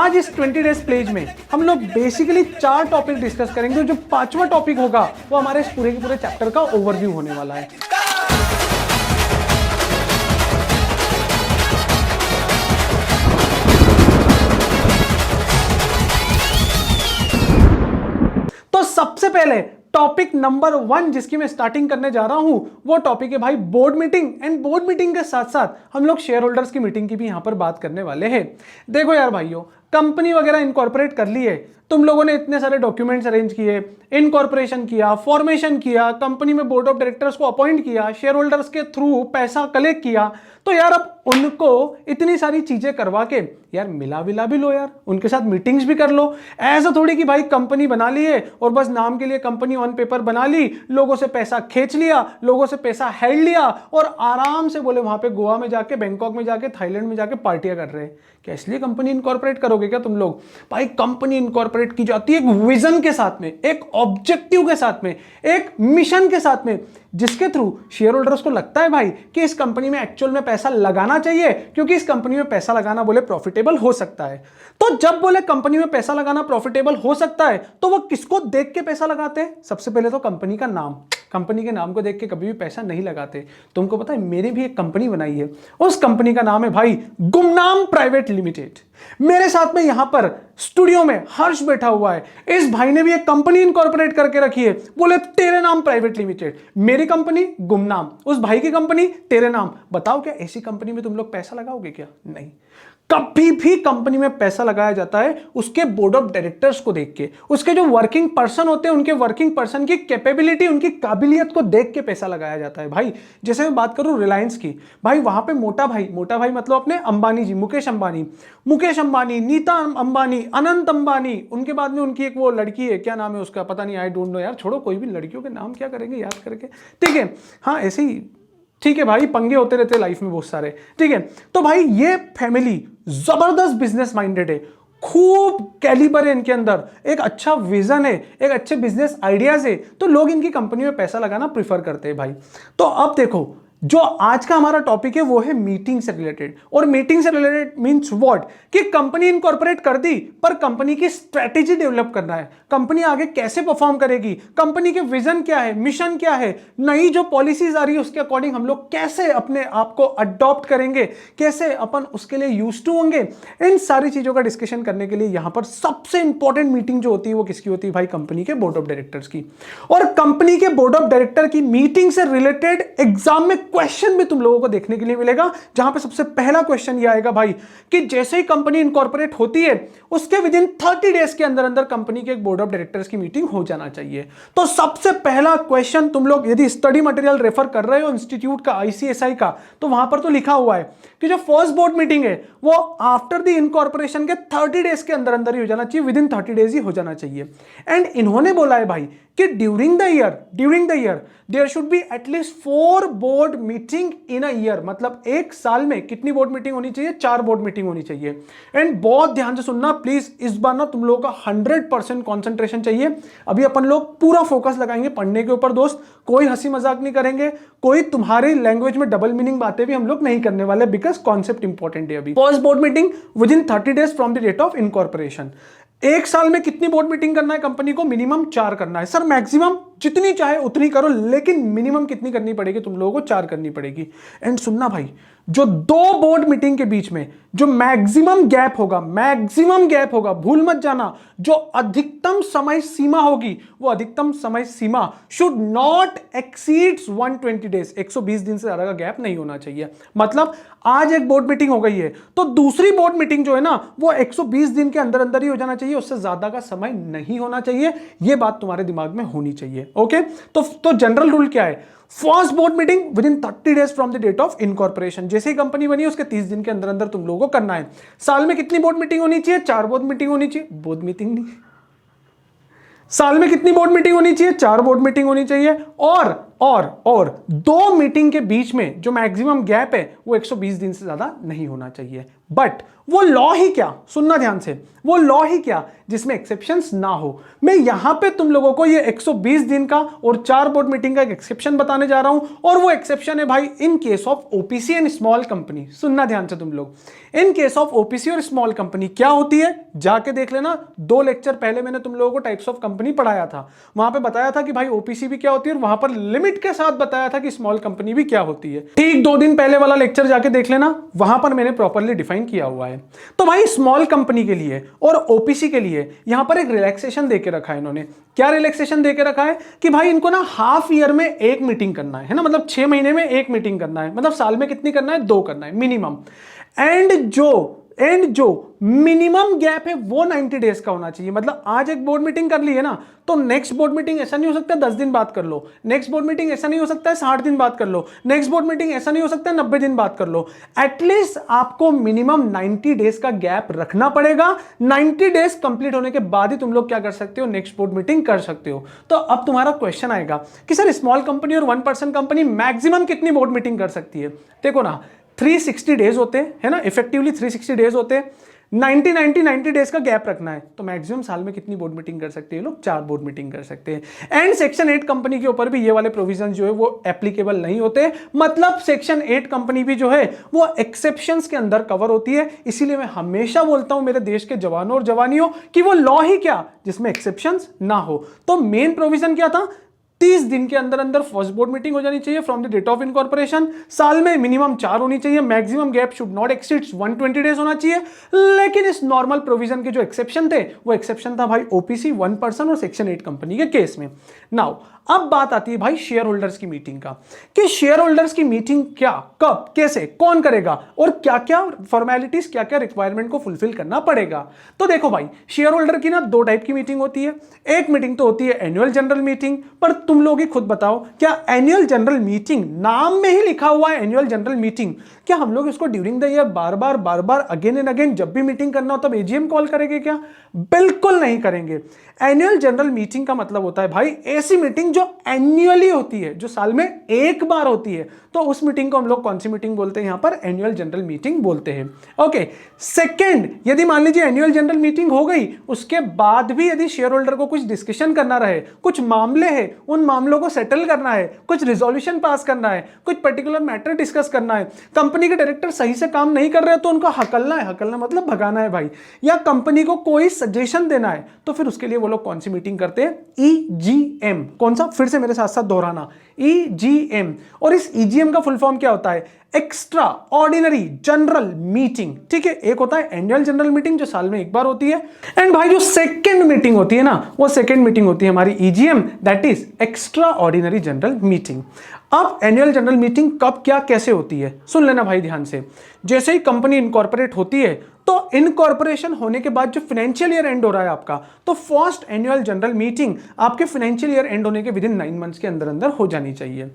आज इस 20 days pledge में हम लोग बेसिकली 4 टॉपिक डिस्कस करेंगे। जो 5वां टॉपिक होगा वो हमारे इस पूरे के पूरे चैप्टर का ओवरव्यू होने वाला है। तो सबसे पहले टॉपिक नंबर 1 जिसकी मैं स्टार्टिंग करने जा रहा हूं वो टॉपिक है भाई board meeting. And board meeting के साथ साथ हम लोग शेयर होल्डर्स की मीटिंग की भी यहां पर बात करने वाले हैं। देखो यार भाइयों, कंपनी वगैरह इनकॉर्पोरेट कर ली है, तुम लोगों ने इतने सारे डॉक्यूमेंट्स अरेंज किए, इनकॉर्पोरेशन किया, फॉर्मेशन किया, कंपनी में बोर्ड ऑफ डायरेक्टर्स को अपॉइंट किया, शेयर होल्डर्स के थ्रू पैसा कलेक्ट किया, तो यार अब उनको इतनी सारी चीजें करवा के यार मिला विला भी लो यार, उनके साथ मीटिंग्स भी कर लो। ऐसा थोड़ी कि भाई कंपनी बना ली है और बस नाम के लिए कंपनी ऑन पेपर बना ली, लोगों से पैसा खींच लिया, लोगों से पैसा हेल्ड लिया और आराम से बोले वहां पे गोवा में जाके, बैंकॉक में जाके, थाईलैंड में जाके पार्टियां कर रहे हैं। क्या इसलिए कंपनी इनकॉर्पोरेट करोगे क्या तुम लोग? भाई कंपनी इनकॉर्पोरेट की जाती है एक विजन के साथ में, एक ऑब्जेक्टिव के साथ में, एक मिशन के साथ में, जिसके थ्रू शेयर होल्डर्स को लगता है भाई कि इस कंपनी में एक्चुअल में पैसा लगाना चाहिए, क्योंकि इस कंपनी में पैसा लगाना बोले प्रॉफिटेबल हो सकता है। तो जब बोले कंपनी में पैसा लगाना प्रॉफिटेबल हो सकता है तो वो किसको देख के पैसा लगाते हैं? सबसे पहले तो कंपनी का नाम। कंपनी के नाम को देख के कभी भी पैसा नहीं लगाते। तुमको पता है मेरी भी एक कंपनी बनाई है, उस कंपनी का नाम है भाई गुमनाम प्राइवेट लिमिटेड। मेरे साथ में यहां पर स्टूडियो में हर्ष बैठा हुआ है, इस भाई ने भी एक कंपनी इनकॉर्पोरेट करके रखी है, बोले तेरे नाम प्राइवेट लिमिटेड। मेरी कंपनी गुमनाम, उस भाई की कंपनी तेरे नाम। बताओ क्या ऐसी कंपनी में तुम लोग पैसा लगाओगे क्या? नहीं। कभी भी कंपनी में पैसा लगाया जाता है उसके बोर्ड ऑफ डायरेक्टर्स को देख के, उसके जो वर्किंग पर्सन होते हैं उनके वर्किंग पर्सन की कैपेबिलिटी, उनकी काबिलियत को देख के पैसा लगाया जाता है। भाई जैसे मैं बात करूं रिलायंस की, भाई वहां पे मोटा भाई मतलब अपने अंबानी जी, मुकेश अंबानी, नीता अंबानी, अनंत अंबानी, उनके बाद में उनकी एक वो लड़की है, क्या नाम है उसका पता नहीं, आई डोंट नो यार, छोड़ो कोई भी लड़कियों के नाम क्या करेंगे याद करके, ठीक है। हाँ ऐसे ही ठीक है भाई, पंगे होते रहते लाइफ में बहुत सारे, ठीक है। तो भाई ये फैमिली जबरदस्त बिजनेस माइंडेड है, खूब कैलिबर है इनके अंदर, एक अच्छा विजन है, एक अच्छे बिजनेस आइडियाज है, तो लोग इनकी कंपनी में पैसा लगाना प्रिफर करते हैं भाई। तो अब देखो जो आज का हमारा टॉपिक है वो है मीटिंग से रिलेटेड। और मीटिंग से रिलेटेड मींस व्हाट, कि कंपनी इनकॉर्पोरेट कर दी पर कंपनी की स्ट्रेटेजी डेवलप करना है, कंपनी आगे कैसे परफॉर्म करेगी, कंपनी के विजन क्या है, मिशन क्या है, नई जो पॉलिसीज आ रही है उसके अकॉर्डिंग हम लोग कैसे अपने आप को अडॉप्ट करेंगे, कैसे अपन उसके लिए यूज टू होंगे। इन सारी चीजों का डिस्कशन करने के लिए यहां पर सबसे इंपॉर्टेंट मीटिंग जो होती है वो किसकी होती है भाई? कंपनी के बोर्ड ऑफ डायरेक्टर्स की। और कंपनी के बोर्ड ऑफ डायरेक्टर की मीटिंग से रिलेटेड एग्जाम में क्वेश्चन भी तुम लोगों को देखने के लिए मिलेगा, जहां पे सबसे पहला क्वेश्चन ये आएगा भाई कि जैसे ही कंपनी इनकॉर्पोरेट होती है उसके विद इन 30 डेज के अंदर अंदर कंपनी के एक बोर्ड ऑफ डायरेक्टर्स की मीटिंग हो जाना चाहिए। तो सबसे पहला क्वेश्चन तुम लोग यदि स्टडी मटेरियल रेफर कर रहे हो इंस्टीट्यूट का, आईसीएसआई का, तो वहां पर तो लिखा हुआ है कि जो फर्स्ट बोर्ड मीटिंग है वो आफ्टर द इनकॉर्पोरेशन के 30 डेज के अंदर अंदर ही हो जाना चाहिए, विद इन 30 डेज ही हो जाना चाहिए। एंड इन्होंने बोला है भाई कि during the year there should be at least 4 board meeting in a year. मतलब एक साल में कितनी बोर्ड मीटिंग होनी चाहिए? 4 बोर्ड मीटिंग होनी चाहिए। एंड बहुत ध्यान से सुनना प्लीज, इस बार ना तुम लोगों का 100% कॉन्सेंट्रेशन चाहिए। अभी अपन लोग पूरा फोकस लगाएंगे पढ़ने के ऊपर दोस्त, कोई हंसी मजाक नहीं करेंगे, कोई तुम्हारी लैंग्वेज में डबल मीनिंग बातें भी हम लोग नहीं करने वाले, बिकॉज कॉन्सेप्ट इंपॉर्टेंट है। अभी first board meeting within 30 days from the date of incorporation. एक साल में कितनी बोर्ड मीटिंग करना है कंपनी को? मिनिमम 4 करना है। सर मैक्सिमम जितनी चाहे उतनी करो, लेकिन मिनिमम कितनी करनी पड़ेगी तुम लोगों को? 4 करनी पड़ेगी। एंड सुनना भाई, जो 2 बोर्ड मीटिंग के बीच में जो मैक्सिमम गैप होगा, भूल मत जाना, जो अधिकतम समय सीमा होगी वो अधिकतम समय सीमा शुड नॉट एक्सीड्स 120 डेज। 120 दिन से ज्यादा का गैप नहीं होना चाहिए। मतलब आज एक बोर्ड मीटिंग हो गई है तो दूसरी बोर्ड मीटिंग जो है ना वो 120 दिन के अंदर अंदर ही हो जाना चाहिए, उससे ज्यादा का समय नहीं होना चाहिए। यह बात तुम्हारे दिमाग में होनी चाहिए। ओके, तो जनरल रूल क्या है? First board meeting within 30 days from the date of incorporation. जैसे ही कंपनी बनी उसके 30 दिन के अंदर अंदर तुम लोगों को करना है। साल में कितनी बोर्ड मीटिंग होनी चाहिए? 4 बोर्ड मीटिंग होनी चाहिए। बोर्ड मीटिंग नहीं, साल में कितनी बोर्ड मीटिंग होनी चाहिए? 4 बोर्ड मीटिंग होनी चाहिए। और 2 मीटिंग के बीच में जो मैक्सिमम गैप है वो 120 दिन से ज्यादा नहीं होना चाहिए। बट वो लॉ ही क्या, सुनना ध्यान से, वो लॉ ही क्या जिसमें एक्सेप्शंस ना हो। मैं यहां पे तुम लोगों को ये 120 दिन का और 4 बोर्ड मीटिंग का एक एक्सेप्शन बताने जा रहा हूं, और वो एक्सेप्शन है भाई in case of OPC and small company. सुनना ध्यान से तुम लोग, इन केस ऑफ ओपीसी और स्मॉल कंपनी क्या होती है जाके देख लेना। 2 लेक्चर पहले मैंने तुम लोगों को टाइप्स ऑफ कंपनी पढ़ाया था, वहां पे बताया था कि भाई ओपीसी भी क्या होती है, और वहां पर लिमिट के साथ बताया था कि स्मॉल कंपनी भी क्या होती है। ठीक 2 दिन पहले वाला लेक्चर जाके देख लेना, वहां पर मैंने प्रॉपर्ली डिफाइन किया हुआ है। तो भाई स्मॉल कंपनी के लिए और ओपीसी के लिए यहां पर एक रिलैक्सेशन देके रखा है इन्होंने। क्या रिलैक्सेशन देके रखा है कि भाई इनको ना हाफ ईयर में एक मीटिंग करना है ना, मतलब 6 महीने में एक मीटिंग करना है, मतलब साल में कितनी करना है, 2 करना है मिनिमम। एंड जो मिनिमम गैप है वो 90 डेज का होना चाहिए। मतलब आज एक बोर्ड मीटिंग कर ली है ना, तो नेक्स्ट बोर्ड मीटिंग ऐसा नहीं हो सकता 10 दिन बाद कर लो, नेक्स्ट बोर्ड मीटिंग ऐसा नहीं हो सकता है 60 दिन बाद कर लो, नेक्स्ट बोर्ड मीटिंग ऐसा नहीं हो सकता है 90 दिन बाद कर लो। एटलीस्ट आपको मिनिमम 90 डेज का गैप रखना पड़ेगा। 90 डेज कंप्लीट होने के बाद ही तुम लोग क्या कर सकते हो, नेक्स्ट बोर्ड मीटिंग कर सकते हो। तो अब तुम्हारा क्वेश्चन आएगा कि सर स्मॉल कंपनी और 1 पर्सन कंपनी मैक्सिमम कितनी बोर्ड मीटिंग कर सकती है। देखो ना 360 डेज होते हैं, है ना, इफेक्टिवली 360 डेज होते हैं। 90 डेज का गैप रखना है, तो मैक्सिमम साल में कितनी बोर्ड मीटिंग कर सकते हैं लोग, 4 बोर्ड मीटिंग कर सकते हैं। एंड सेक्शन 8 कंपनी के ऊपर भी ये वाले प्रोविजन जो है वो एप्लीकेबल नहीं होते। मतलब सेक्शन 8 कंपनी भी जो है वो एक्सेप्शंस के अंदर कवर होती है। इसीलिए मैं हमेशा बोलता हूं मेरे देश के जवानों और जवानियों कि वो लॉ ही क्या जिसमें एक्सेप्शंस ना हो। तो मेन प्रोविजन क्या था, 30 दिन के अंदर अंदर फर्स्ट बोर्ड मीटिंग हो जानी चाहिए from the date of incorporation. साल में मिनिमम 4 होनी चाहिए, maximum gap should not exceed 120 days होना चाहिए। लेकिन इस नॉर्मल प्रोविजन के जो एक्सेप्शन थे वो एक्सेप्शन था भाई ओपीसी, 1 पर्सन और सेक्शन 8 कंपनी के केस में। नाउ अब बात आती है भाई शेयर होल्डर्स की मीटिंग का, कि शेयर होल्डर्स की मीटिंग क्या, कब, कैसे, कौन करेगा और क्या क्या फॉर्मेलिटीज, क्या क्या रिक्वायरमेंट को फुलफिल करना पड़ेगा। तो देखो भाई शेयर होल्डर की ना 2 टाइप की मीटिंग होती है। एक मीटिंग तो होती है एनुअल जनरल मीटिंग, पर तुम लोग ही खुद बताओ क्या एनुअल जनरल मीटिंग, नाम में ही लिखा हुआ है एनुअल जनरल मीटिंग, क्या हम लोग इसको during the year bar bar again and again जब भी मीटिंग करना हो तब एजीएम कॉल करेंगे क्या? बिल्कुल नहीं करेंगे। एनुअल जनरल मीटिंग का मतलब होता है भाई ऐसी मीटिंग जो एनुअली होती है, जो साल में एक बार होती है। तो उस मीटिंग को हम लोग कौन सी मीटिंग बोलते हैं, यहां पर एनुअल जनरल मीटिंग बोलते हैं। ओके, सेकंड, यदि मान लीजिए एनुअल जनरल मीटिंग हो गई, उसके बाद भी यदि शेयर होल्डर को कुछ डिस्कशन करना रहे, कुछ मामले हैं, उन मामलों को सेटल करना है, कुछ रिजोल्यूशन पास करना है, कुछ पर्टिकुलर मैटर डिस्कस करना है, कंपनी के डायरेक्टर सही से काम नहीं कर रहे तो उनको हकलना है, हकलना मतलब भगाना है भाई, या कंपनी को कोई सजेशन देना है, तो फिर उसके लिए वो लोग कौन सी मीटिंग करते हैं, ईजीएम। कौन सा, फिर से मेरे साथ साथ दोहराना, ईजीएम। और इस ईजीएम का फुल फॉर्म क्या होता है, एक्स्ट्रा ऑर्डिनरी जनरल मीटिंग। ठीक है, एक होता है एनुअल जनरल मीटिंग जो साल में एक बार होती है, एंड भाई जो सेकंड मीटिंग होती है ना, वो सेकंड मीटिंग होती है हमारी EGM, that is extra ordinary general meeting. अब एनुअल जनरल मीटिंग कब, क्या, कैसे होती है, सुन लेना भाई ध्यान से। जैसे ही कंपनी इनकॉर्पोरेट होती है, तो इनकॉर्पोरेशन होने के बाद जो फाइनेंशियल ईयर एंड हो रहा है आपका, तो फर्स्ट एनुअल जनरल मीटिंग आपके फाइनेंशियल ईयर एंड होने के विद इन 9 मंथ्स के अंदर अंदर हो जानी चाहिए।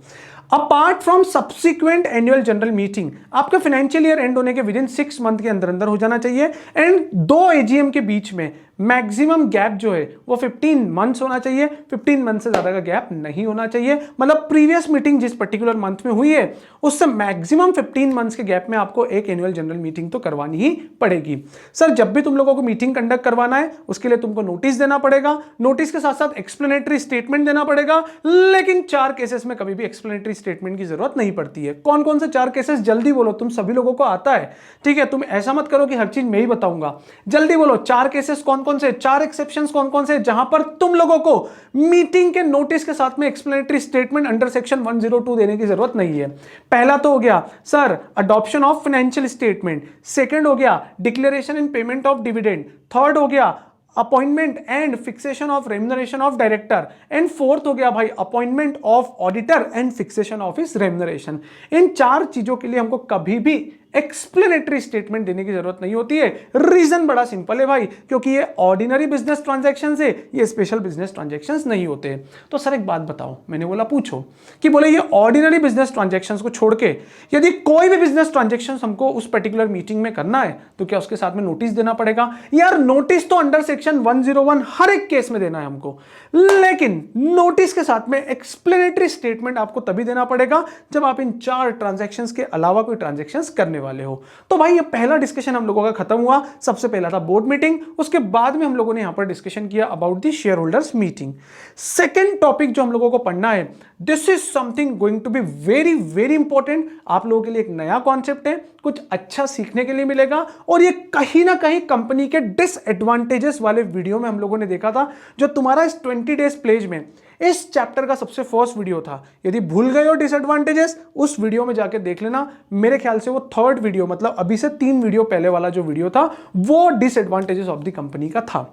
Apart from subsequent annual general meeting, आपका फाइनेंशियल ईयर एंड होने के विद इन 6 मंथ के अंदर अंदर हो जाना चाहिए। एंड 2 एजीएम के बीच में मैक्सिमम गैप जो है वो 15 मंथ्स होना चाहिए। 15 मंथ से ज्यादा का गैप नहीं होना चाहिए। मतलब प्रीवियस मीटिंग जिस पर्टिकुलर मंथ में हुई है उससे मैक्सिमम 15 मंथ्स के गैप में आपको एक एनुअल जनरल मीटिंग तो करवानी ही पड़ेगी। सर जब भी तुम लोगों को मीटिंग कंडक्ट करवाना है उसके लिए तुमको नोटिस देना पड़ेगा, नोटिस के साथ साथ एक्सप्लेनेटरी स्टेटमेंट देना पड़ेगा। लेकिन 4 केसेस में कभी भी एक्सप्लेनेटरी स्टेटमेंट की जरूरत नहीं पड़ती है। कौन कौन से 4 केसेस, जल्दी बोलो, तुम सभी लोगों को आता है, ठीक है, तुम ऐसा मत करो कि हर चीज मैं ही बताऊंगा, जल्दी बोलो 4 केसेस कौन कौन से, 4 एक्सेप्शंस कौन कौन से जहां पर तुम लोगों को मीटिंग के नोटिस के साथ में एक्सप्लेनेटरी स्टेटमेंट अंडर सेक्शन 102 देने की जरूरत नहीं है। पहला तो हो गया sir adoption of financial statement, second हो गया declaration in payment of dividend, third हो गया appointment and fixation of remuneration of director, and fourth हो गया भाई appointment of auditor and fixation of his remuneration. इन 4 चीजों के लिए हमको कभी भी एक्सप्लेनेटरी स्टेटमेंट देने की जरूरत नहीं होती है। रीजन बड़ा सिंपल है भाई, क्योंकि ये ऑर्डिनरी बिजनेस ट्रांजैक्शन है, ये स्पेशल बिजनेस ट्रांजैक्शंस नहीं होते। तो सर एक बात बताओ, मैंने बोला पूछो कि बोले ये ऑर्डिनरी बिजनेस ट्रांजैक्शंस को छोड़ के यदि कोई भी बिजनेस ट्रांजैक्शन हमको उस पर्टिकुलर मीटिंग में करना है तो क्या उसके साथ में नोटिस देना पड़ेगा? यार नोटिस तो अंडर सेक्शन 101 हर एक केस में देना है हमको, लेकिन नोटिस के साथ में एक्सप्लेनेटरी स्टेटमेंट आपको तभी देना पड़ेगा जब आप इन 4 ट्रांजैक्शंस के अलावा कोई ट्रांजैक्शंस करने वाले हो। तो भाई ये पहला डिस्कशन हम लोगों का खत्म हुआ। सबसे पहला था बोर्ड मीटिंग, उसके बाद में हम लोगों ने यहां पर डिस्कशन किया about the share holders meeting. Second topic जो हम लोगों को पढ़ना है, this is something going to be very very important. आप लोगों के लिए एक नया कॉन्सेप्ट है, कुछ अच्छा सीखने के लिए मिलेगा, और ये कहीं ना कहीं कंपनी के डिसएडवांटेजेस वाले वीडियो में हम लोगों ने देखा था, जो तुम्हारा इस 20 डेज प्लेज में इस चैप्टर का सबसे फर्स्ट वीडियो था। यदि भूल गए हो डिसएडवांटेजेस, उस वीडियो में जाके देख लेना। मेरे ख्याल से वो थर्ड वीडियो, मतलब अभी से 3 वीडियो पहले वाला जो वीडियो था, वो डिसएडवांटेजेस ऑफ द कंपनी का था।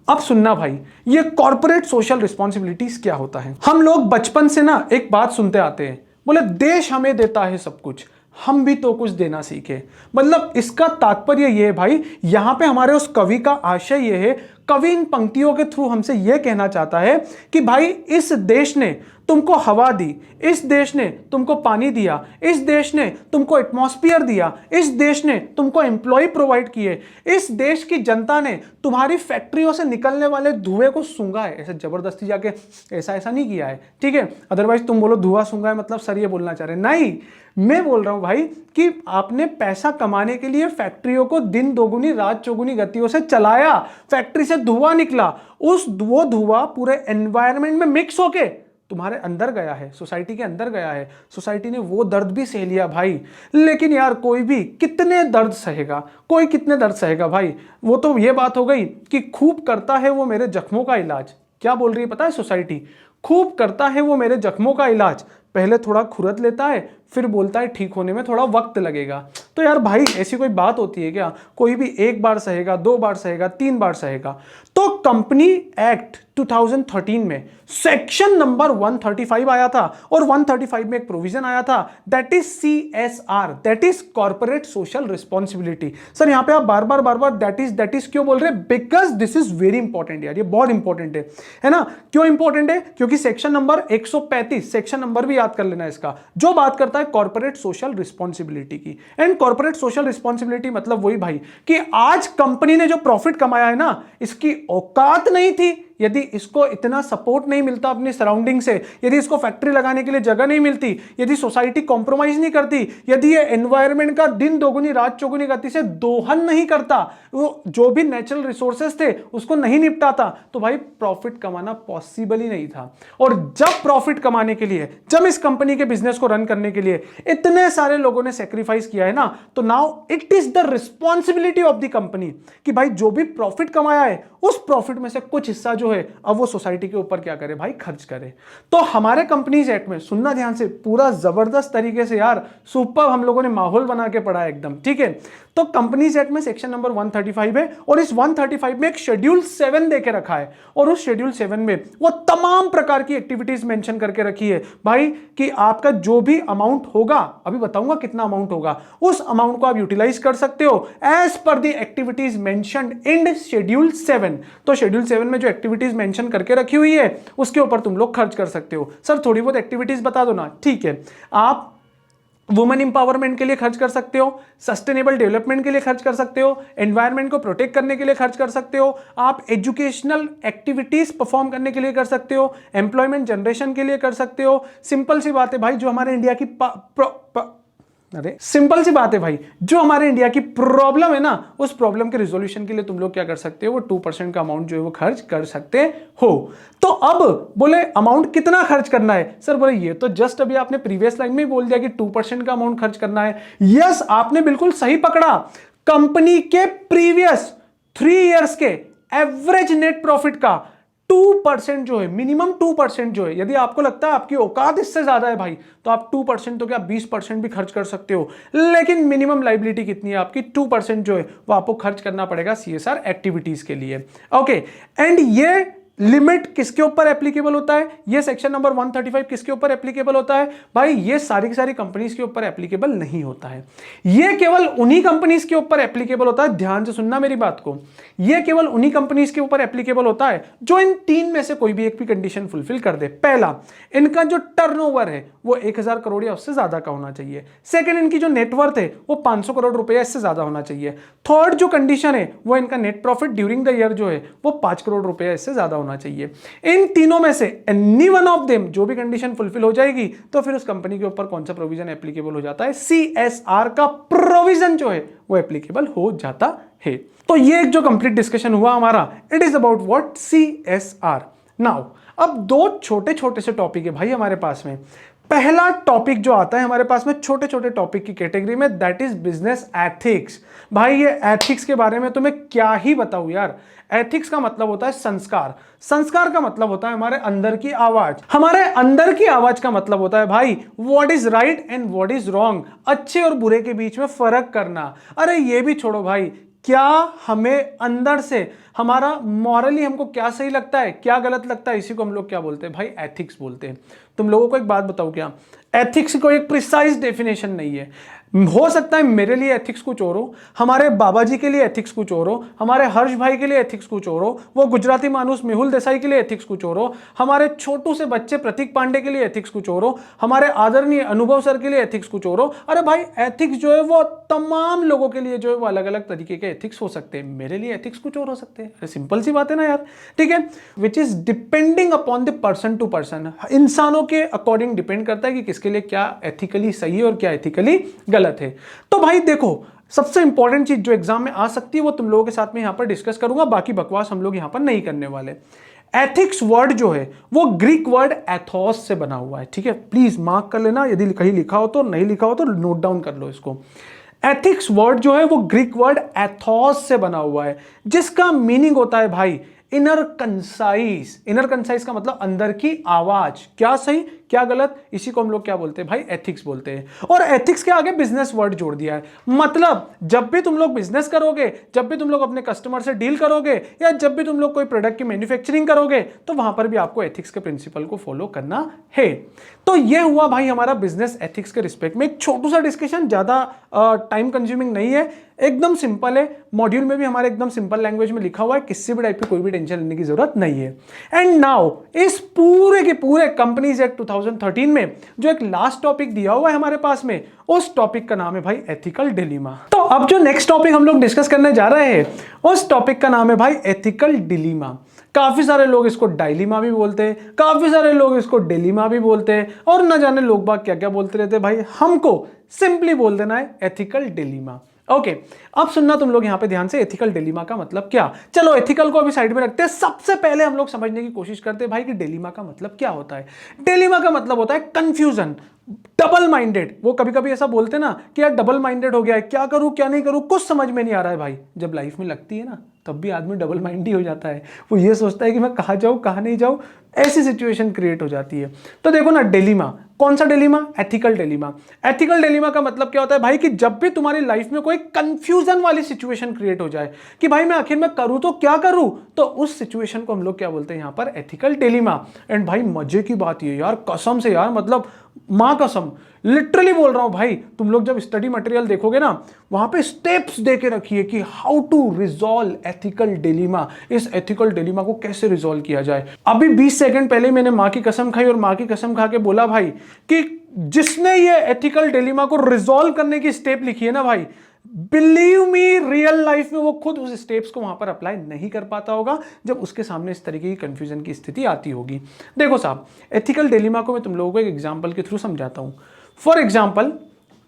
अब सुनना भाई, ये कॉर्पोरेट सोशल रिस्पॉन्सिबिलिटीज क्या होता है। हम लोग बचपन से ना एक बात सुनते आते हैं, बोले देश हमें देता है सब कुछ, हम भी तो कुछ देना सीखे। मतलब इसका तात्पर्य ये है भाई, यहां पे हमारे उस कवि का आशय ये है, कवि इन पंक्तियों के थ्रू हमसे यह कहना चाहता है कि भाई इस देश ने तुमको हवा दी, इस देश ने तुमको पानी दिया, इस देश ने तुमको एटमॉस्फेयर दिया, इस देश ने तुमको एम्प्लॉय प्रोवाइड किए, इस देश की जनता ने तुम्हारी फैक्ट्रियों से निकलने वाले धुएं को सूंघा है। ऐसे जबरदस्ती जाके ऐसा नहीं किया है, ठीक है। अदरवाइज तुम बोलो धुआं सूंघा है मतलब सर ये बोलना चाह रहे, नहीं, मैं बोल रहा हूं भाई कि आपने पैसा कमाने के लिए फैक्ट्रियों को दिन दोगुनी रात चौगुनी गतियों से चलाया, फैक्ट्री से धुआं निकला, वो धुआं पूरे एनवायरनमेंट में मिक्स होके तुम्हारे अंदर गया है, सोसाइटी के अंदर गया है, सोसाइटी ने वो दर्द भी सह लिया भाई। लेकिन यार कोई भी कितने दर्द सहेगा, कोई कितने दर्द सहेगा भाई। वो तो ये बात हो गई कि खूब करता है वो मेरे जख्मों का इलाज। क्या बोल रही है पता है सोसाइटी, खूब करता है वो मेरे जख्मों का इलाज, पहले थोड़ा खुरद लेता है, फिर बोलता है ठीक होने में थोड़ा वक्त लगेगा। तो यार भाई ऐसी कोई बात होती है क्या, कोई भी एक बार सहेगा, 2 बार सहेगा, 3 बार सहेगा। तो कंपनी एक्ट 2013 में सेक्शन नंबर 135 आया था, और 135 में एक प्रोविजन आया था, that is CSR, that is corporate social responsibility. Sir यहां पे आप बार बार दैट इज क्यों बोल रहे हैं, because this is very important यार, ये बहुत इंपॉर्टेंट है ना। क्यों इंपॉर्टेंट है, क्योंकि सेक्शन नंबर 135, सेक्शन नंबर भी याद कर लेना इसका, जो बात करता है कॉर्पोरेट सोशल रिस्पॉन्सिबिलिटी की। एंड कॉर्पोरेट सोशल रिस्पॉन्सिबिलिटी मतलब वही भाई कि आज कंपनी ने जो प्रॉफिट कमाया है ना, इसकी औकात नहीं थी यदि इसको इतना सपोर्ट नहीं मिलता अपनी सराउंडिंग से, यदि इसको फैक्ट्री लगाने के लिए जगह नहीं मिलती, यदि सोसाइटी कॉम्प्रोमाइज नहीं करती, यदि ये एनवायरनमेंट का दिन दोगुनी रात चौगुनी गति से दोहन नहीं करता, वो जो भी नेचुरल रिसोर्सेज थे उसको नहीं निपटाता, तो भाई प्रॉफिट कमाना पॉसिबल ही नहीं था। और जब प्रॉफिट कमाने के लिए, जब इस कंपनी के बिजनेस को रन करने के लिए इतने सारे लोगों ने सेक्रीफाइस किया है ना, तो now it is the responsibility of the company कि भाई जो भी प्रॉफिट कमाया है उस प्रॉफिट में से कुछ हिस्सा जो है अब वो सोसाइटी के ऊपर क्या करे भाई, खर्च करे। तो हमारे कंपनीज एक्ट में सुनना ध्यान से, पूरा जबरदस्त तरीके से यार सुपर हम लोगों ने माहौल बना के पढ़ा है एकदम, ठीक है। तो कंपनीज एक्ट में सेक्शन नंबर 135 है, और इस 135 में एक शेड्यूल 7 देके रखा है, और उस शेड्यूल 7 में वो तमाम प्रकार की एक्टिविटीज मेंशन करके रखी है भाई कि आपका जो भी अमाउंट होगा, अभी बताऊंगा कितना अमाउंट होगा, उस अमाउंट को आप यूटिलाइज कर सकते हो as per the activities mentioned in schedule 7। तो शेड्यूल 7 में जो एक्टिविटीज मेंशन करके रखी हुई है उसके ऊपर तुम लोग खर्च कर सकते हो। सर थोड़ी बहुत एक्टिविटीज बता दो ना, ठीक है। आप वुमेन इंपावरमेंट के लिए खर्च कर सकते हो, सस्टेनेबल डेवलपमेंट के लिए खर्च कर सकते हो, एनवायरनमेंट को प्रोटेक्ट करने के लिए खर्च कर सकते हो, आप एजुकेशनल एक्टिविटीज परफॉर्म करने के लिए कर सकते हो, एम्प्लॉयमेंट जनरेशन के लिए कर सकते हो। सिंपल सी बात है भाई, जो हमारे इंडिया की सिंपल सी बात है भाई, जो हमारे इंडिया की प्रॉब्लम है ना, उस प्रॉब्लम के रिजोल्यूशन के लिए तुम लोग क्या कर सकते हो, वो 2% का अमाउंट जो है वो खर्च कर सकते हो। तो अब बोले अमाउंट कितना खर्च करना है, सर बोले ये तो जस्ट अभी आपने प्रीवियस लाइन में ही बोल दिया कि 2% का अमाउंट खर्च करना है। यस, आपने बिल्कुल सही पकड़ा। कंपनी के प्रीवियस 3 इयर्स के एवरेज नेट प्रॉफिट का 2% जो है, मिनिमम 2% जो है, यदि आपको लगता है आपकी औकात इससे ज्यादा है भाई, तो आप 2% तो क्या 20% भी खर्च कर सकते हो, लेकिन मिनिमम लाइबिलिटी कितनी है आपकी, 2% जो है वो आपको खर्च करना पड़ेगा CSR एक्टिविटीज के लिए। ओके, एंड ये लिमिट किसके ऊपर एप्लीकेबल होता है, ये सेक्शन नंबर 135 किसके ऊपर एप्लीकेबल होता है भाई, ये सारी की सारी कंपनीज के ऊपर एप्लीकेबल नहीं होता है, ये केवल उन्हीं कंपनीज के ऊपर एप्लीकेबल होता है। ध्यान से सुनना मेरी बात को, ये केवल उन्हीं कंपनीज के ऊपर एप्लीकेबल होता है जो इन 3 में से कोई भी एक भी कंडीशन फुलफिल कर दे। पहला, इनका जो टर्नओवर है वो 1000 करोड़ या उससे ज्यादा का होना चाहिए। सेकंड, इनकी जो नेटवर्थ है वो 500 करोड़ रुपए इससे ज्यादा होना चाहिए। थर्ड जो कंडीशन है वो इनका net profit during the year जो है वो 5 करोड़ रुपए इससे ज्यादा होना होना चाहिए। इन तीनों में से एनी वन ऑफ देम, जो भी कंडीशन फुलफिल हो जाएगी तो फिर उस कंपनी के ऊपर कौन सा प्रोविजन एप्लीकेबल हो जाता है, CSR का प्रोविजन जो है वो एप्लीकेबल हो जाता है। तो ये एक जो कंप्लीट डिस्कशन हुआ हमारा, it is about what, CSR। Now अब दो छोटे छोटे से टॉपिक है भाई हमारे पास में। पहला टॉपिक जो आता है हमारे पास में छोटे छोटे टॉपिक की कैटेगरी में, दैट इज बिजनेस एथिक्स। भाई ये एथिक्स के बारे में तुम्हें क्या ही बताऊं यार। एथिक्स का मतलब होता है संस्कार, संस्कार का मतलब होता है हमारे अंदर की आवाज, हमारे अंदर की आवाज का मतलब होता है भाई what is right and what is wrong, अच्छे और बुरे के बीच में फर्क करना। अरे ये भी छोड़ो भाई, क्या हमें अंदर से हमारा मॉरली हमको क्या सही लगता है, क्या गलत लगता है, इसी को हम लोग क्या बोलते हैं भाई, एथिक्स बोलते हैं। तुम लोगों को एक बात बताऊं क्या, एथिक्स को एक प्रिसाइज डेफिनेशन नहीं है। हो सकता है मेरे लिए एथिक्स कुछ और हो, हमारे बाबा जी के लिए एथिक्स कुछ और हो, हमारे हर्ष भाई के लिए एथिक्स कुछ और हो, वो गुजराती मानुस मेहुल देसाई के लिए एथिक्स कुछ और हो, हमारे छोटू से बच्चे प्रतीक पांडे के लिए एथिक्स कुछ और हो, हमारे आदरणीय अनुभव सर के लिए एथिक्स कुछ और हो। अरे भाई एथिक्स जो है वो तमाम लोगों के लिए जो है वो अलग अलग तरीके के एथिक्स हो सकते हैं, मेरे लिए एथिक्स कुछ और हो सकते हैं। सिंपल सी बात है ना यार, ठीक है। Which is depending upon the person to person, इंसानों के अकॉर्डिंग डिपेंड करता है कि किसके लिए क्या एथिकली सही है और क्या एथिकली गलत है। तो भाई देखो, सबसे इंपॉर्टेंट चीज जो एग्जाम में आ सकती है वो तुम लोगों के साथ में यहां पर डिस्कस करूंगा, बाकी बकवास हम लोग यहां पर नहीं करने वाले। एथिक्स वर्ड जो है वो ग्रीक वर्ड एथोस से बना हुआ है, ठीक है। प्लीज मार्क कर लेना, यदि कहीं लिखा हो तो, नहीं लिखा हो तो नोट डाउन कर लो इसको। एथिक्स वर्ड जो है वो ग्रीक वर्ड एथोस से बना हुआ है, जिसका मीनिंग होता है भाई इनर कंसाइज। इनर कंसाइज का मतलब अंदर की आवाज, क्या सही क्या गलत, इसी को हम लोग क्या बोलते हैं भाई, एथिक्स बोलते हैं। और एथिक्स के आगे बिजनेस वर्ड जोड़ दिया है, मतलब जब भी तुम लोग बिजनेस करोगे, जब भी तुम लोग अपने कस्टमर से डील करोगे, या जब भी तुम लोग कोई प्रोडक्ट की मैन्युफैक्चरिंग करोगे, तो वहां पर भी आपको एथिक्स के प्रिंसिपल को फॉलो करना है। तो ये हुआ भाई हमारा बिजनेस एथिक्स के रिस्पेक्ट में एक छोटू सा डिस्कशन, ज्यादा टाइम कंज्यूमिंग नहीं है, एकदम सिंपल है। मॉड्यूल में भी हमारे एकदम सिंपल लैंग्वेज में लिखा हुआ है, किसी भी टाइप की कोई भी टेंशन लेने की जरूरत नहीं है। एंड नाउ इस पूरे के पूरे कंपनीज एक्ट 2013 में जो एक लास्ट टॉपिक दिया हुआ है हमारे पास में, उस टॉपिक का नाम है भाई एथिकल डिलीमा। तो अब जो नेक्स्ट टॉपिक हम लोग डिस्कस करने जा रहे हैं, उस टॉपिक का नाम है भाई एथिकल डिलीमा। काफी सारे लोग इसको डायलीमा भी बोलते हैं, काफी सारे लोग इसको डिलीमा भी बोलते हैं, और न जाने लोग बाग क्या क्या बोलते रहते हैं। भाई हमको सिंपली बोल देना है एथिकल डिलीमा। ओके, अब सुनना तुम लोग यहां पे ध्यान से, एथिकल डिलीमा का मतलब क्या। चलो एथिकल को अभी साइड में रखते हैं, सबसे पहले हम लोग समझने की कोशिश करते हैं भाई कि डिलीमा का मतलब क्या होता है। डिलीमा का मतलब होता है कंफ्यूजन, डबल माइंडेड। वो कभी कभी ऐसा बोलते ना कि यार डबल माइंडेड हो गया है, क्या करूं क्या नहीं करूं, कुछ समझ में नहीं आ रहा है। भाई जब लाइफ में लगती है ना, तब भी आदमी डबल माइंडी हो जाता है, वो ये सोचता है कि मैं कहां जाऊं कहां नहीं जाऊं, ऐसी सिचुएशन क्रिएट हो जाती है। तो देखो ना, डिलीमा, कौन सा dilemma, ethical dilemma. Ethical dilemma का मतलब क्या होता है भाई कि जब भी तुम्हारी लाइफ में कोई कंफ्यूजन वाली सिचुएशन क्रिएट हो जाए कि भाई मैं आखिर में करूं तो क्या करूं, तो उस सिचुएशन को हम लोग क्या बोलते हैं यहां पर, एथिकल डिलीमा। एंड भाई मजे की बात ये यार, कसम से यार, मतलब मां कसम, लिटरली बोल रहा हूं भाई, तुम लोग जब स्टडी मटेरियल देखोगे ना, वहां पे स्टेप्स देके रखिए कि how to resolve ethical dilemma, इस एथिकल डिलीमा को कैसे रिजॉल्व किया जाए। अभी 20 सेकंड पहले मैंने मां की कसम खाई, और मां की कसम खा के बोला भाई कि जिसने ये एथिकल डिलीमा को रिजॉल्व करने की स्टेप लिखी है ना भाई, बिलीव मी, रियल लाइफ में वो खुद उस स्टेप्स को वहां पर अप्लाई नहीं कर पाता होगा जब उसके सामने इस तरीके की कंफ्यूजन की स्थिति आती होगी। देखो साहब, एथिकल डिलीमा को मैं तुम लोगों को एक एग्जांपल के थ्रू समझाता हूं। फॉर एग्जांपल,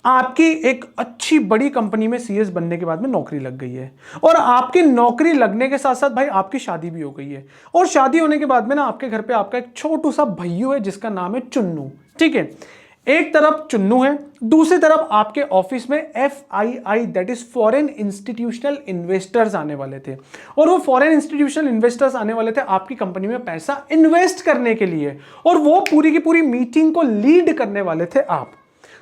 आपकी एक अच्छी बड़ी कंपनी में सीएस बनने के बाद में नौकरी लग गई है, और आपकी नौकरी लगने के साथ साथ भाई आपकी शादी भी हो गई है, और शादी होने के बाद में ना आपके घर पे आपका एक छोटू सा भैयू है जिसका नाम है चुन्नू, ठीक है। एक तरफ चुन्नू है, दूसरी तरफ आपके ऑफिस में FII that is foreign institutional investors आने वाले थे, और वो फॉरेन इंस्टीट्यूशनल इन्वेस्टर्स आने वाले थे आपकी कंपनी में पैसा इन्वेस्ट करने के लिए, और वो पूरी की पूरी मीटिंग को लीड करने वाले थे आप।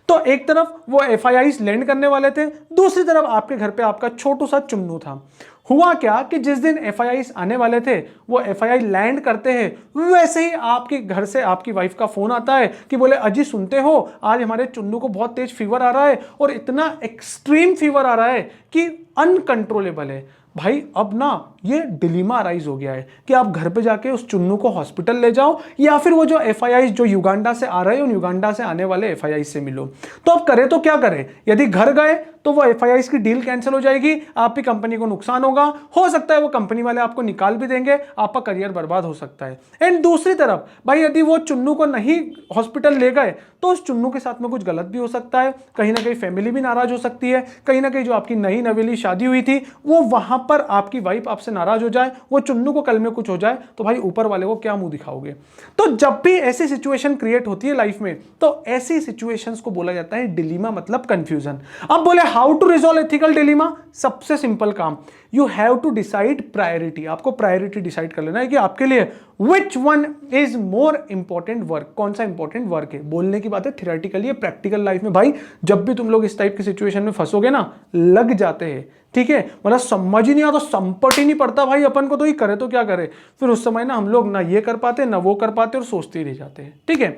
तो एक तरफ वो FIIs लैंड करने वाले थे, दूसरी तरफ आपके घर पे आपका छोटू सा चुन्नू था। हुआ क्या कि जिस दिन FIIs आने वाले थे, वो FII लैंड करते हैं, वैसे ही आपके घर से आपकी वाइफ का फोन आता है कि बोले अजी सुनते हो, आज हमारे चुन्नू को बहुत तेज फीवर आ रहा है, और इतना एक्सट्रीम फीवर आ रहा है कि अनकंट्रोलेबल है। भाई अब ना ये डिलीमा अराइज हो गया है कि आप घर पे जाके उस चुन्नू को हॉस्पिटल ले जाओ, या फिर वो जो FIIs जो युगांडा से आ रहे हैं, उन युगांडा से आने वाले FIIs से मिलो। तो अब करें तो क्या करें, यदि घर गए तो वो FIIs की डील कैंसिल हो जाएगी, आपकी कंपनी को नुकसान होगा, हो सकता है वो कंपनी वाले आपको निकाल भी देंगे, आपका करियर बर्बाद हो सकता है। एंड दूसरी तरफ भाई यदि वो चुन्नू को नहीं हॉस्पिटल ले गए तो उस चुन्नू के साथ में कुछ गलत भी हो सकता है, कहीं ना कहीं फैमिली भी नाराज हो सकती है, कहीं ना कहीं जो आपकी नई नवेली शादी हुई थी वो वहां पर आपकी वाइफ आपसे नाराज हो जाए, वो चुन्नू को कल में कुछ हो जाए, तो भाई ऊपर वाले को क्या मुंह दिखाओगे। तो जब भी ऐसी सिचुएशन क्रिएट होती है लाइफ में तो ऐसी सिचुएशंस को बोला जाता है डिलीमा, मतलब कंफ्यूजन। अब बोले how to resolve ethical dilemma, सबसे सिंपल काम, you have to decide priority. आपको प्रायोरिटी डिसाइड कर लेना है कि आपके लिए which one is more important work, कौन सा इंपॉर्टेंट वर्क है। बोलने की बात है, थियोरेटिकली है, प्रैक्टिकल लाइफ में भाई जब भी तुम लोग इस टाइप की सिचुएशन में फंसोगे ना, लग जाते हैं, ठीक है, मतलब समझ ही नहीं आता, संपट ही नहीं पड़ता भाई अपन को, तो ये करे तो क्या करे। फिर उस समय ना हम लोग ना ये कर पाते ना वो कर पाते और सोचते ही रह जाते हैं, ठीक है।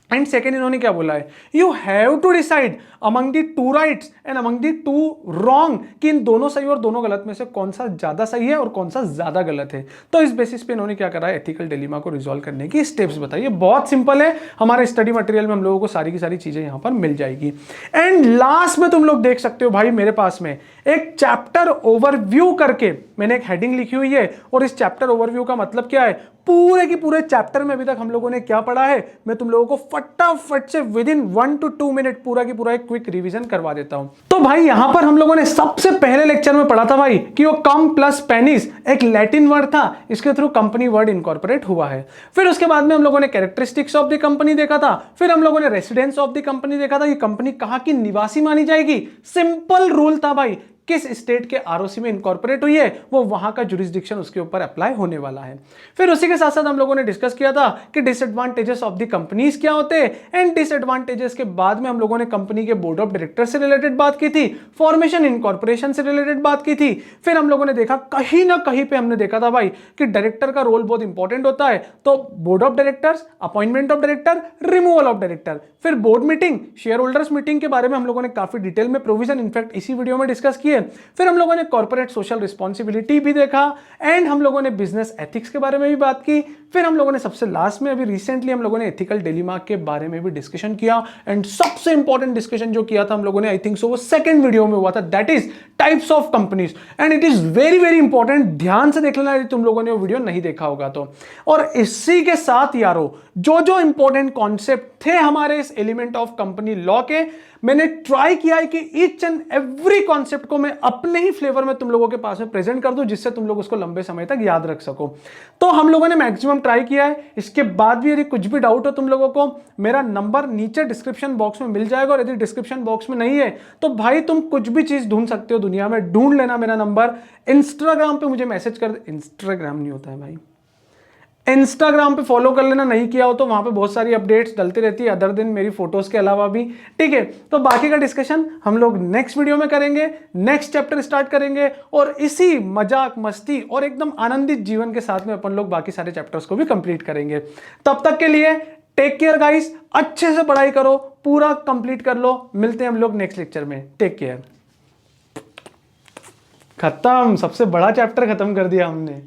एंड सेकेंड इन्होंने क्या बोला है, you have to decide among the two rights and among the two wrong, कि इन दोनों सही और दोनों गलत में से कौन सा ज्यादा सही है और कौन सा ज्यादा गलत है। तो इस बेसिस पे इन्होंने क्या करा है, एथिकल डिलीमा को रिजॉल्व करने की स्टेप्स बताइए। बहुत सिंपल है, हमारे स्टडी मटेरियल में हम लोगों को सारी की सारी चीजें यहां पर मिल जाएगी। एंड लास्ट में तुम लोग देख सकते हो भाई मेरे पास में एक चैप्टर ओवरव्यू करके मैंने एक हेडिंग लिखी हुई है, और इस चैप्टर ओवरव्यू का मतलब क्या है, पूरे की पूरे चैप्टर में अभी तक हम लोगों ने क्या पढ़ा है, मैं तुम लोगों को फटाफट से विद इन 1 to 2 मिनट पूरा की पूरा एक क्विक रिवीजन करवा देता हूं। तो भाई यहां पर हम लोगों ने सबसे पहले लेक्चर में पढ़ा था भाई कि वो कम प्लस पेनिस एक लैटिन वर्ड था, इसके थ्रू कंपनी वर्ड इनकॉर्पोरेट हुआ है। फिर उसके बाद में हम लोगों ने कैरेक्टरिस्टिक्स ऑफ द कंपनी देखा था, फिर हम लोगों ने रेसिडेंस ऑफ द कंपनी देखा था, ये कंपनी कहां की निवासी मानी जाएगी। सिंपल रूल था भाई, किस स्टेट के आरओसी में इनकॉर्पोरेट हुई है वो वहां का जुरिस्डिक्शन उसके ऊपर अप्लाई होने वाला है। फिर उसी के साथ साथ हम लोगों ने डिस्कस किया था कि डिसएडवांटेजेस ऑफ द कंपनीज क्या होते हैं, एंड डिसएडवांटेजेस के बाद में हम लोगों ने कंपनी के बोर्ड ऑफ डायरेक्टर से रिलेटेड बात की थी, फॉर्मेशन इनकॉर्पोरेशन से रिलेटेड बात की थी। फिर हम लोगों ने देखा कहीं ना कहीं पे हमने देखा था भाई कि डायरेक्टर का रोल बहुत इंपॉर्टेंट होता है, तो board of directors, appointment of director, removal of director. फिर board meeting, share holders meeting के बारे में हम लोगों ने काफी डिटेल में प्रोविजन इनफैक्ट इसी वीडियो में डिस्कस किए। फिर हम लोगों ने कॉर्पोरेट सोशल रिस्पॉन्सिबिलिटी भी देखा, एंड हम लोगों ने बिजनेस एथिक्स के बारे में भी बात की। फिर हम लोगों ने सबसे लास्ट में अभी रिसेंटली हम लोगों ने एथिकल डिलीमा के बारे में भी डिस्कशन किया, एंड सबसे इंपॉर्टेंट डिस्कशन जो किया था हम लोगों ने, आई थिंक सो वो सेकंड वीडियो में हुआ था, that is types of companies. And it is very very important, ध्यान से देख लेना यदि तुम लोगों ने वो वीडियो नहीं देखा होगा तो। और इसी के साथ यारो जो जो इंपॉर्टेंट कॉन्सेप्ट थे हमारे इस एलिमेंट ऑफ कंपनी लॉ के, मैंने ट्राई किया है कि ईच एंड एवरी कॉन्सेप्ट को मैं अपने ही फ्लेवर में तुम लोगों के पास में प्रेजेंट कर दूं, जिससे तुम लोग उसको लंबे समय तक याद रख सको। तो हम लोगों ने मैक्सिमम ट्राई किया है। इसके बाद भी यदि कुछ भी डाउट हो तुम लोगों को, मेरा नंबर नीचे डिस्क्रिप्शन बॉक्स में मिल जाएगा, और यदि डिस्क्रिप्शन बॉक्स में नहीं है तो भाई तुम कुछ भी चीज ढूंढ सकते हो दुनिया में, ढूंढ लेना मेरा नंबर। इंस्टाग्राम पे मुझे मैसेज कर, इंस्टाग्राम नहीं होता है भाई, इंस्टाग्राम पे फॉलो कर लेना, नहीं किया हो तो वहां पे बहुत सारी अपडेट्स डलती रहती है अदर दिन मेरी फोटोज के अलावा भी, ठीक है। तो बाकी का डिस्कशन हम लोग नेक्स्ट वीडियो में करेंगे, नेक्स्ट चैप्टर स्टार्ट करेंगे, और इसी मजाक मस्ती और एकदम आनंदित जीवन के साथ में अपन लोग बाकी सारे चैप्टर्स को भी कंप्लीट करेंगे। तब तक के लिए टेक केयर गाइस, अच्छे से पढ़ाई करो, पूरा कंप्लीट कर लो। मिलते हैं हम लोग नेक्स्ट लेक्चर में, टेक केयर। खत्म, सबसे बड़ा चैप्टर खत्म कर दिया हमने।